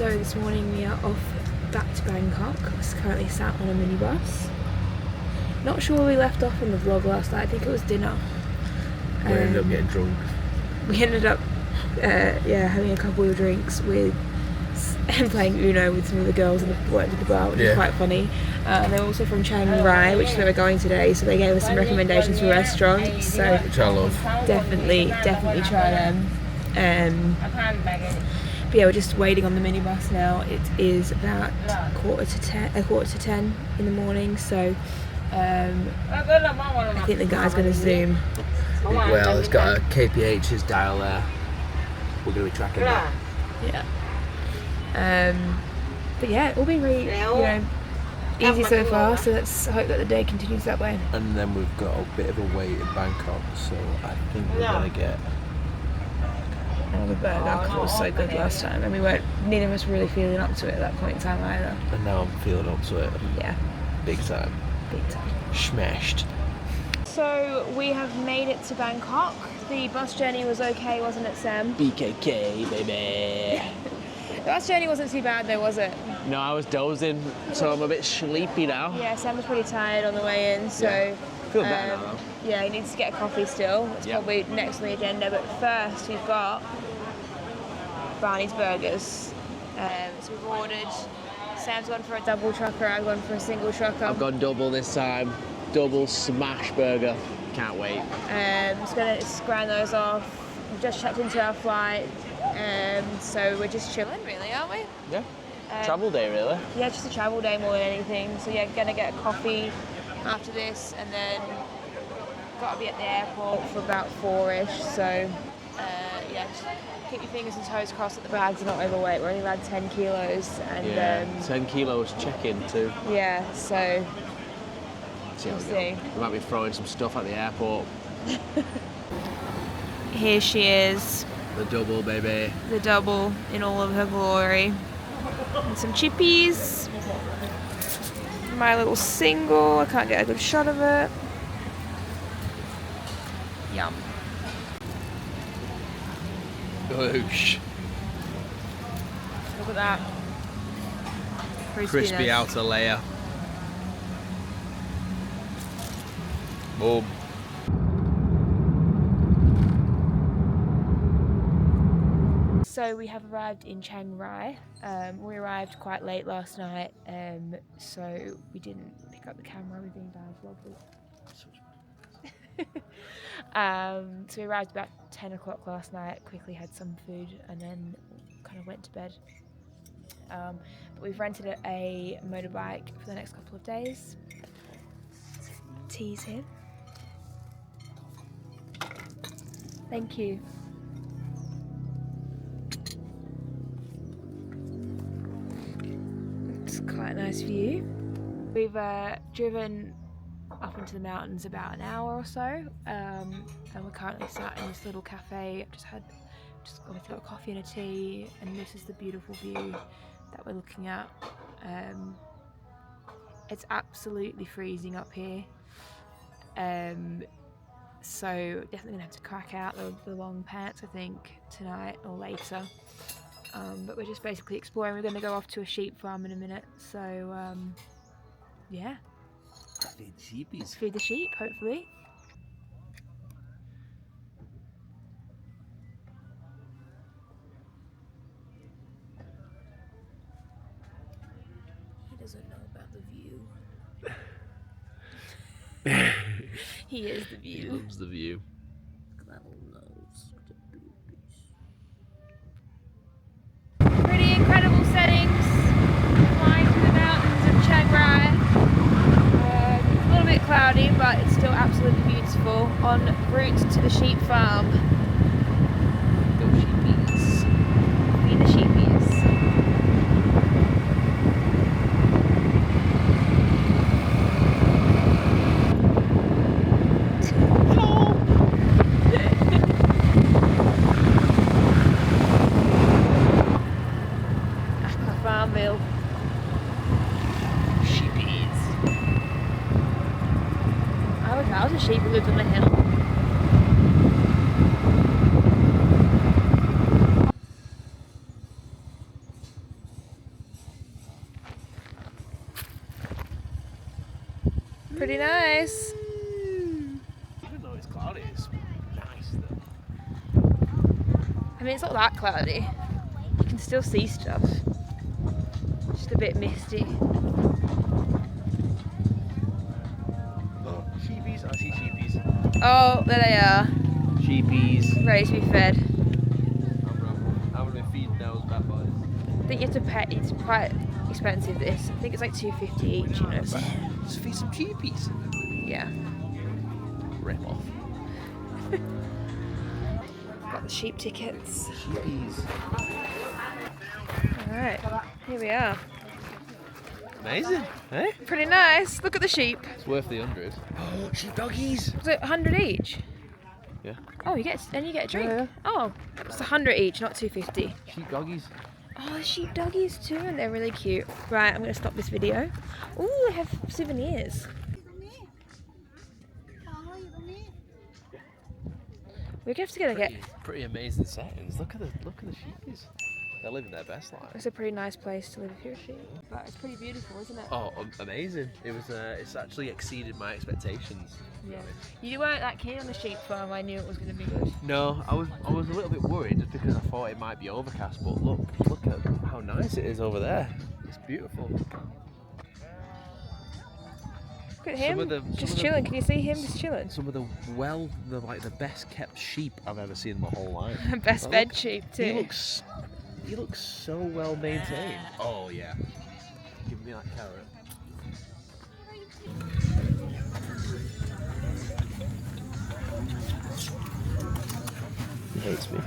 So this morning we are off back to Bangkok. We're currently sat on a minibus. Not sure where we left off in the vlog last night. I think it was dinner. We ended up getting drunk. We ended up having a couple of drinks with and playing Uno with some of the girls in the bar, which is quite funny. They're also from Chiang Rai, which is where we're going today, so they gave us some recommendations for restaurants, so Which I love. definitely try them. But yeah, we're just waiting on the minibus now. It is about quarter to 10 in the morning, so I think the guy's going to zoom. Well, it's got a KPH's dial there. We're going to be tracking that. Yeah. But yeah, all been really, easy so far, so let's hope that the day continues that way. And then we've got a bit of a wait in Bangkok, so I think we're going to get another burger, because it was so good last time, and neither of us were really feeling up to it at that point in time either. And now I'm feeling up to it. Yeah. Big time. Smashed. So we have made it to Bangkok. The bus journey was okay, wasn't it, Sam? BKK, baby. The bus journey wasn't too bad though, was it? No, I was dozing, so I'm a bit sleepy now. Yeah, Sam was pretty tired on the way in, so... Yeah. Feel better now. Yeah, he needs to get a coffee still. It's probably next on the agenda, but first we've got Barney's Burgers. So we've ordered... Sam's gone for a double trucker, I've gone for a single trucker. I've gone double this time. Double smash burger. Can't wait. Just going to grind those off. We've just checked into our flight. So we're just chilling, really, aren't we? Yeah. Travel day, really. Yeah, just a travel day more than anything. So yeah, gonna get a coffee after this, and then got to be at the airport for about 4ish. So just keep your fingers and toes crossed that the bags are not overweight. We're only allowed 10 kilos, and 10 kilos check-in too. Yeah, so we'll see. We might be throwing some stuff at the airport. Here she is. The double, baby. The double in all of her glory. And some chippies. My little single. I can't get a good shot of it. Yum. Whoosh. Look at that. Crispy outer layer. Boom. So we have arrived in Chiang Rai. We arrived quite late last night, so we didn't pick up the camera. We're being bad vloggers. So we arrived about 10 o'clock last night, quickly had some food, and then kind of went to bed. But we've rented a motorbike for the next couple of days. Tea's here. Thank you. It's quite a nice view. We've driven up into the mountains about an hour or so, and we're currently sat in this little cafe. Just gone to get a coffee and a tea, and this is the beautiful view that we're looking at. It's absolutely freezing up here, so definitely gonna have to crack out the long pants, I think, tonight or later. But we're just basically exploring. We're going to go off to a sheep farm in a minute, so yeah. Feed the sheepies. Feed the sheep, hopefully. He doesn't know about the view. He is the view. He loves the view. Look at that little nose. Pretty incredible settings. Flying through the mountains of Chiang Rai. It's a little bit cloudy, but it's still absolutely beautiful. En route to the sheep farm. Go sheepies. Feed the sheepies. Farmville. Sheepies. I wish I was a sheep who lived on the hill. Pretty nice. Even though it's cloudy, it's nice though. I mean, it's not that cloudy. You can still see stuff. Just a bit misty. Oh, sheepies. I see sheepies. Oh, there they are. Sheepies. Ready to be fed. I'm gonna feed those bad boys. I think you have to pay. It's quite expensive. This. I think it's like $2.50 each. You know. But Let's feed some sheepies. yeah. Rip off. Got the sheep tickets. Sheepies. All right. Here we are. Amazing, eh? Pretty nice. Look at the sheep. It's worth the 100. Oh, sheep doggies. Was it 100 each? Yeah. Oh, you get a drink. Yeah. Oh, it's 100 each, not 2.50. Sheep doggies. Oh, the sheep doggies too, and they're really cute. Right, I'm gonna stop this video. Ooh, they have souvenirs. We're gonna have to get. Pretty amazing settings. Look at the sheepies. They're living their best life. It's a pretty nice place to live if you're a sheep. But it's pretty beautiful, isn't it? Oh, amazing! It was. It's actually exceeded my expectations. Yeah. You weren't that keen on the sheep farm. I knew it was gonna be good. No, I was a little bit worried just because I thought it might be overcast. But look at how nice it is over there. It's beautiful. Look at him, just chilling. Can you see him just chilling? Some of the best kept sheep I've ever seen in my whole life. Best fed sheep too. He looks so well maintained. Oh yeah. Give me that carrot. He hates me.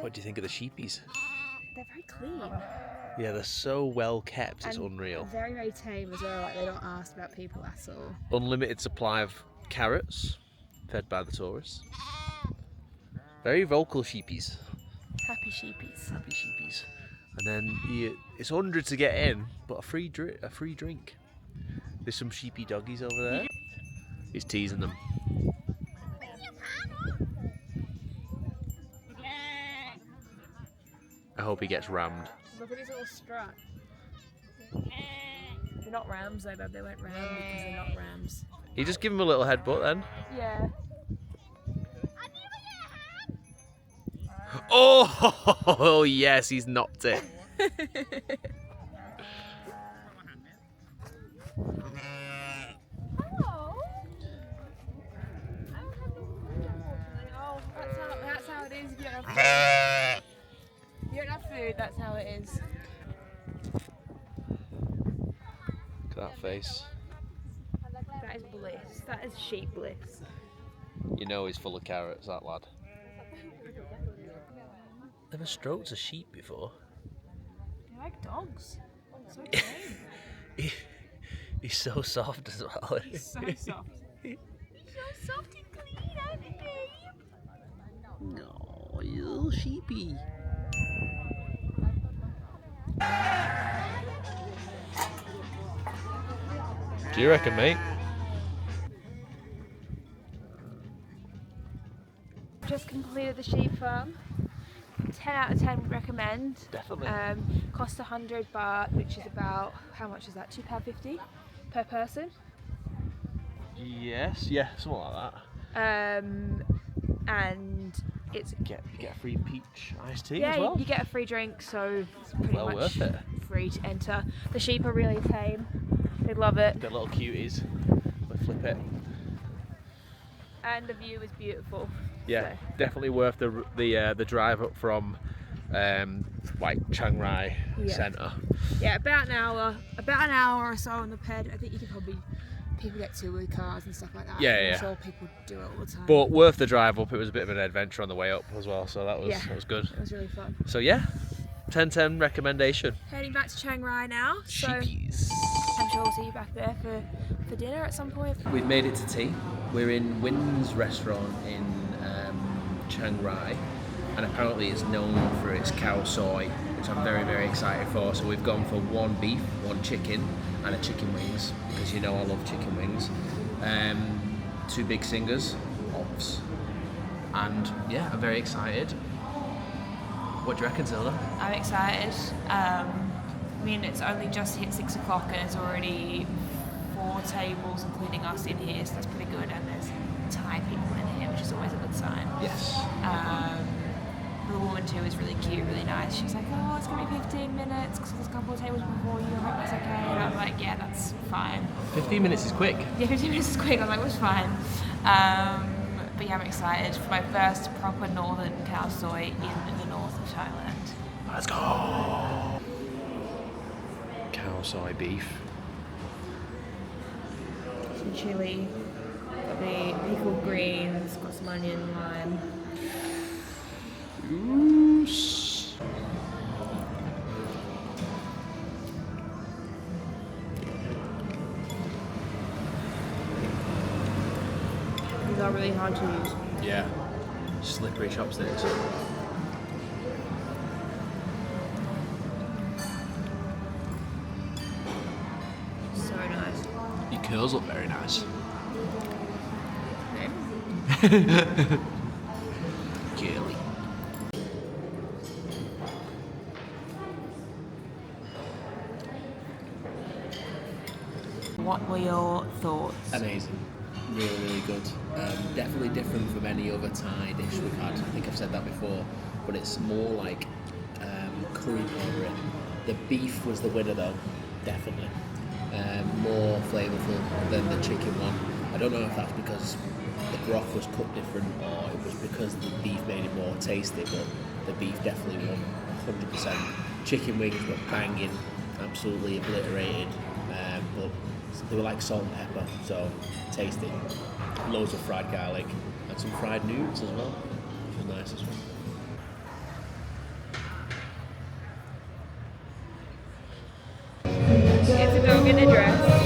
What do you think of the sheepies? They're very clean. Yeah, they're so well kept, it's unreal. Very, very tame as well. Like they don't ask about people at all. Unlimited supply of carrots, fed by the tourists. Very vocal sheepies. Happy sheepies. Happy sheepies. And then it's 100 to get in, but a free drink. There's some sheepy doggies over there. He's teasing them. I hope he gets rammed. Look at his little strut. They're not rams though, Bob. They won't ram because they're not rams. You just give him a little headbutt then. Yeah. Oh yes, he's knocked it. That's how it is. If you don't have food, that's how it is. Look at that face. That is bliss. That is sheep bliss. You know he's full of carrots, that lad. Never stroked a sheep before. They're like dogs. So tame. He's so soft as well. He's so soft. He's so soft and clean, aren't you, babe? No, you little sheepy. Do you reckon, mate? Just completed the sheep farm. 10 out of 10 would recommend. Definitely. Cost 100 baht, which is about, how much is that? £2.50 per person. Yes, yeah, something like that. And it's you get a free peach iced tea yeah, as well. You get a free drink, so it's pretty well much worth it. Free to enter. The sheep are really tame. They love it. They're little cuties. We flip it. And the view is beautiful. Yeah, so. Definitely worth the drive up from like Chiang Rai centre. Yeah, about an hour or so on the ped. I think you could probably people get to with cars and stuff like that. Yeah. I'm sure people do it all the time. But worth the drive up. It was a bit of an adventure on the way up as well, so that was good. It was really fun. So yeah, 10/10 recommendation. Heading back to Chiang Rai now. So Sheepies. I'm sure we'll see you back there for dinner at some point. We've made it to tea. We're in Wynn's restaurant in Chiang Rai, and apparently it's known for its Khao Soi, which I'm very, very excited for. So we've gone for one beef, one chicken, and a chicken wings, because you know I love chicken wings. 2 big singers, ops, and yeah, I'm very excited. What do you reckon, Zilda? I'm excited. I mean, it's only just hit 6 o'clock and it's already 4 tables, including us, in here, so that's pretty good. And there's Thai people in here, which is always a good sign. Yes. The woman too is really cute, really nice. She's like, oh, it's gonna be 15 minutes because there's a couple of tables before you. I hope that's okay. And I'm like, yeah, that's fine. 15 minutes is quick. Yeah, 15 minutes is quick. I'm like, it's fine. But yeah, I'm excited for my first proper northern Khao Soi in the north of Thailand. Let's go. Khao Soi beef. Some chili, got the pickled greens, got some onion, lime. Oosh. These are really hard to use. Yeah. Slippery chopsticks. So nice. Your curls look very nice. Girly. What were your thoughts? Amazing. Really, really good. Definitely different from any other Thai dish we've had. I think I've said that before, but it's more like curry powder in. The beef was the winner though, definitely. More flavourful than the chicken one. I don't know if that's because the broth was cooked different or it was because the beef made it more tasty, but the beef definitely won 100%. Chicken wings were banging, absolutely obliterated, but they were like salt and pepper, so tasty. Loads of fried garlic and some fried noodles as well, which was nice as well. It's a dog in a dress.